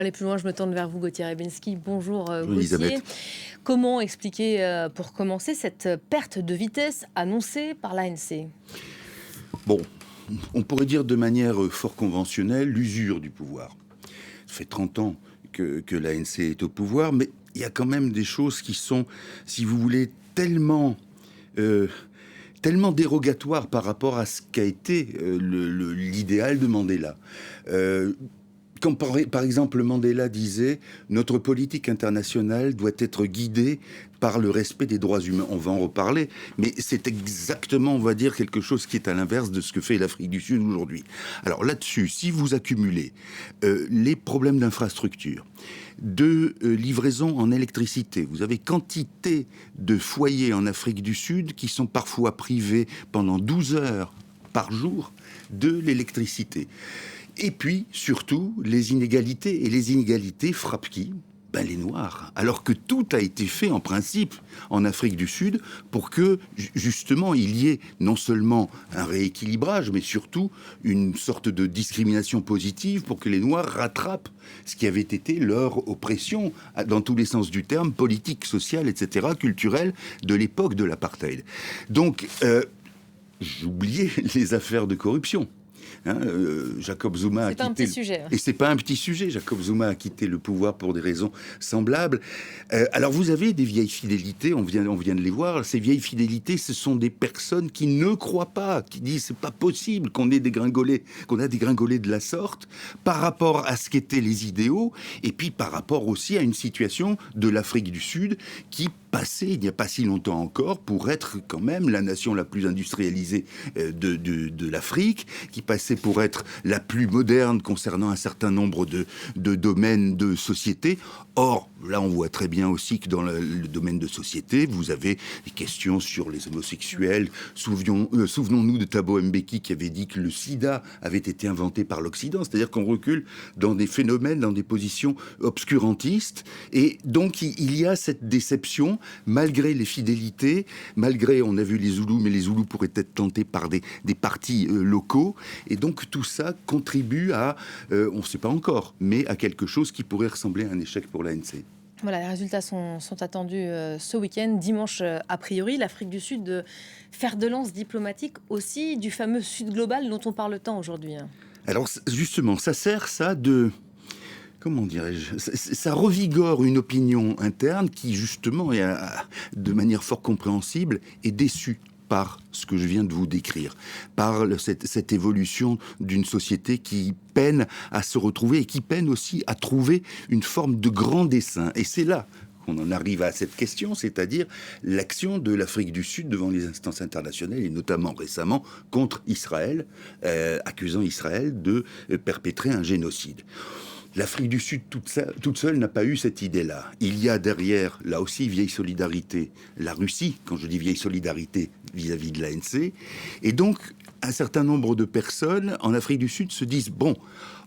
Aller plus loin, je me tourne vers vous, Gauthier Rebinski. Bonjour, Bonjour Gauthier. Elisabeth. Comment expliquer, pour commencer, cette perte de vitesse annoncée par l'ANC? Bon, on pourrait dire de manière fort conventionnelle l'usure du pouvoir. Ça fait 30 ans que l'ANC est au pouvoir, mais il y a quand même des choses qui sont, si vous voulez, euh, tellement dérogatoires par rapport à ce qu'a été l'idéal de Mandela. Euh, Quand par exemple Mandela disait notre politique internationale doit être guidée par le respect des droits humains. On va en reparler, mais c'est exactement, on va dire, quelque chose qui est à l'inverse de ce que fait l'Afrique du Sud aujourd'hui. Alors là-dessus, si vous accumulez les problèmes d'infrastructure, de livraison en électricité, vous avez quantité de foyers en Afrique du Sud qui sont parfois privés pendant 12 heures par jour de l'électricité. Et puis, surtout, les inégalités. Et les inégalités frappent qui ? Ben, les Noirs. Alors que tout a été fait, en principe, en Afrique du Sud, pour que, justement, il y ait non seulement un rééquilibrage, mais surtout une sorte de discrimination positive pour que les Noirs rattrapent ce qui avait été leur oppression, dans tous les sens du terme, politique, sociale, etc., culturelle, de l'époque de l'apartheid. Donc, j'oubliais les affaires de corruption. Jacob Zuma a C'est pas un quitté... petit sujet. Et c'est pas un petit sujet. Jacob Zuma a quitté le pouvoir pour des raisons semblables. Alors vous avez des vieilles fidélités, on vient de les voir. Ces vieilles fidélités, ce sont des personnes qui ne croient pas, qui disent c'est pas possible qu'on ait dégringolé de la sorte par rapport à ce qu'étaient les idéaux, et puis par rapport aussi à une situation de l'Afrique du Sud qui passait il n'y a pas si longtemps encore pour être quand même la nation la plus industrialisée de l'Afrique, qui passait pour être la plus moderne concernant un certain nombre de domaines de société. Or, là, on voit très bien aussi que dans le domaine de société, vous avez des questions sur les homosexuels. Souvenons-nous de Thabo Mbeki qui avait dit que le sida avait été inventé par l'Occident. C'est-à-dire qu'on recule dans des phénomènes, dans des positions obscurantistes. Et donc, il y a cette déception, malgré les fidélités, malgré, on a vu les Zoulous, mais les Zoulous pourraient être tentés par des partis locaux. Et donc, tout ça contribue à, on ne sait pas encore, mais à quelque chose qui pourrait ressembler à un échec pour l'ANC. Voilà, les résultats sont attendus ce week-end. Dimanche, a priori, l'Afrique du Sud de fer de lance diplomatique aussi du fameux Sud global dont on parle tant aujourd'hui. Alors, justement, ça sert, ça, de... Comment dirais-je ? Ça revigore une opinion interne qui, justement, et de manière fort compréhensible, est déçue par ce que je viens de vous décrire, par cette évolution d'une société qui peine à se retrouver et qui peine aussi à trouver une forme de grand dessein. Et c'est là qu'on en arrive à cette question, c'est-à-dire l'action de l'Afrique du Sud devant les instances internationales, et notamment récemment contre Israël, accusant Israël de perpétrer un génocide. L'Afrique du Sud, toute seule, n'a pas eu cette idée-là. Il y a derrière, là aussi, vieille solidarité, la Russie, quand je dis vieille solidarité vis-à-vis de l'ANC. Et donc, un certain nombre de personnes en Afrique du Sud se disent, bon,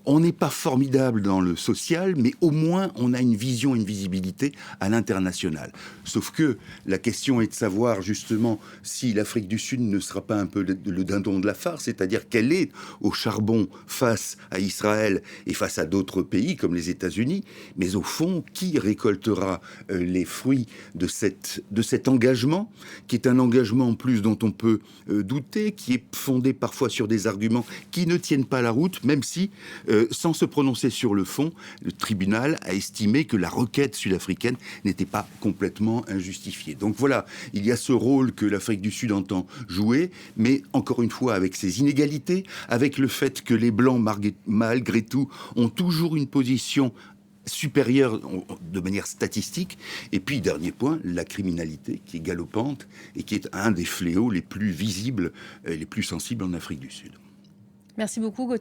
on n'est pas formidable dans le social, mais au moins on a une vision, une visibilité à l'international. Sauf que la question est de savoir justement si l'Afrique du Sud ne sera pas un peu le dindon de la farce, c'est-à-dire qu'elle est au charbon face à Israël et face à d'autres pays comme les États-Unis, mais au fond, qui récoltera les fruits de cet engagement, qui est un engagement en plus dont on peut douter, qui est fondé parfois sur des arguments qui ne tiennent pas la route, même si sans se prononcer sur le fond, le tribunal a estimé que la requête sud-africaine n'était pas complètement injustifiée. Donc voilà, il y a ce rôle que l'Afrique du Sud entend jouer, mais encore une fois avec ses inégalités, avec le fait que les Blancs, malgré tout, ont toujours une position supérieure de manière statistique. Et puis, dernier point, la criminalité qui est galopante et qui est un des fléaux les plus visibles, les plus sensibles en Afrique du Sud. Merci beaucoup, Gauthier.